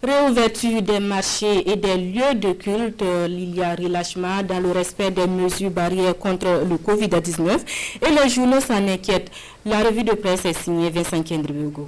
Réouverture des marchés et des lieux de culte, il y a relâchement dans le respect des mesures barrières contre le Covid-19 et les journaux s'en inquiètent. La revue de presse est signée Vincent Kendribugo.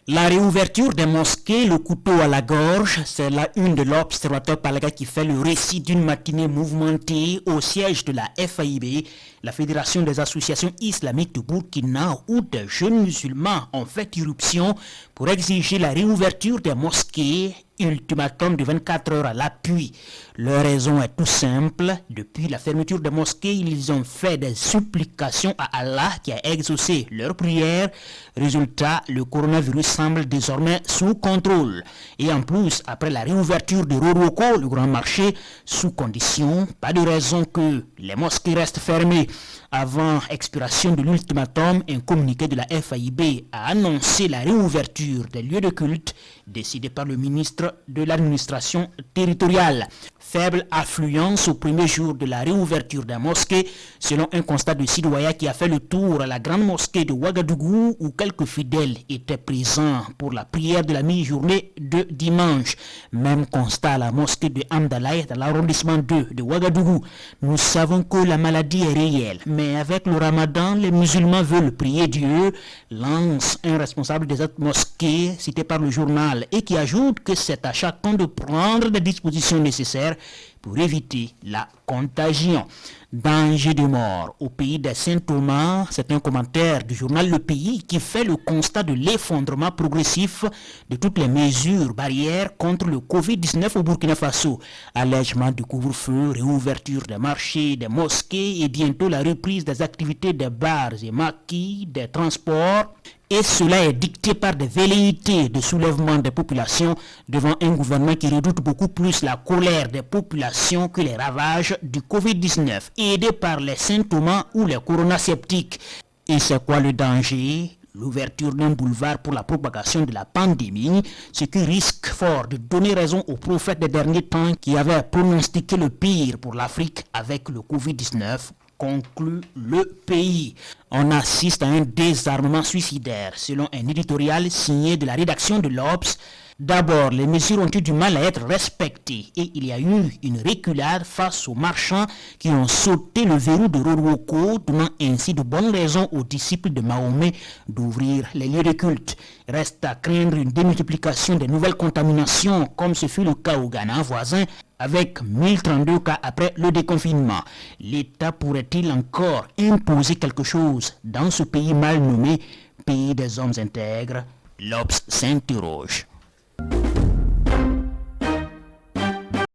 La réouverture des mosquées, le couteau à la gorge, c'est la une de l'Observateur Palaga qui fait le récit d'une matinée mouvementée au siège de la FAIB, la Fédération des associations islamiques de Burkina, où des jeunes musulmans ont fait irruption pour exiger la réouverture des mosquées, ultimatum de 24 heures à l'appui. Leur raison est tout simple. Depuis la fermeture des mosquées, ils ont fait des supplications à Allah qui a exaucé leurs prières. Résultat, le coronavirus semble désormais sous contrôle. Et en plus, après la réouverture de Roroko, le grand marché, sous condition, pas de raison que les mosquées restent fermées. Avant expiration de l'ultimatum, un communiqué de la FAIB a annoncé la réouverture des lieux de culte décidé par le ministre de l'administration territoriale. Faible affluence au premier jour de la réouverture des mosquées, selon un constat de Sidouaya qui a fait le tour à la grande mosquée de Ouagadougou où quelques fidèles étaient présents pour la prière de la mi-journée de dimanche. Même constat à la mosquée de Amdalaï dans l'arrondissement 2 de Ouagadougou. Nous savons que la maladie est réelle, mais avec le ramadan, les musulmans veulent prier Dieu, lance un responsable des autres mosquées cité par le journal et qui ajoute que c'est à chacun de prendre les dispositions nécessaires pour éviter la contagion. Danger de mort au pays des Saint-Thomas, c'est un commentaire du journal Le Pays qui fait le constat de l'effondrement progressif de toutes les mesures barrières contre le Covid-19 au Burkina Faso. Allègement du couvre-feu, réouverture des marchés, des mosquées et bientôt la reprise des activités des bars et maquis, des transports. Et cela est dicté par des velléités de soulèvement des populations devant un gouvernement qui redoute beaucoup plus la colère des populations que les ravages du Covid-19, aidé par les symptômes ou les coronasceptiques. Et c'est quoi le danger ? L'ouverture d'un boulevard pour la propagation de la pandémie, ce qui risque fort de donner raison aux prophètes des derniers temps qui avaient pronostiqué le pire pour l'Afrique avec le Covid-19. Conclut Le Pays. On assiste à un désarmement suicidaire, selon un éditorial signé de la rédaction de l'Obs. D'abord, les mesures ont eu du mal à être respectées et il y a eu une reculade face aux marchands qui ont sauté le verrou de Roroko, donnant ainsi de bonnes raisons aux disciples de Mahomet d'ouvrir les lieux de culte. Reste à craindre une démultiplication des nouvelles contaminations, comme ce fut le cas au Ghana voisin, avec 1032 cas après le déconfinement. L'État pourrait-il encore imposer quelque chose dans ce pays mal nommé, pays des hommes intègres? L'Obs s'interroge.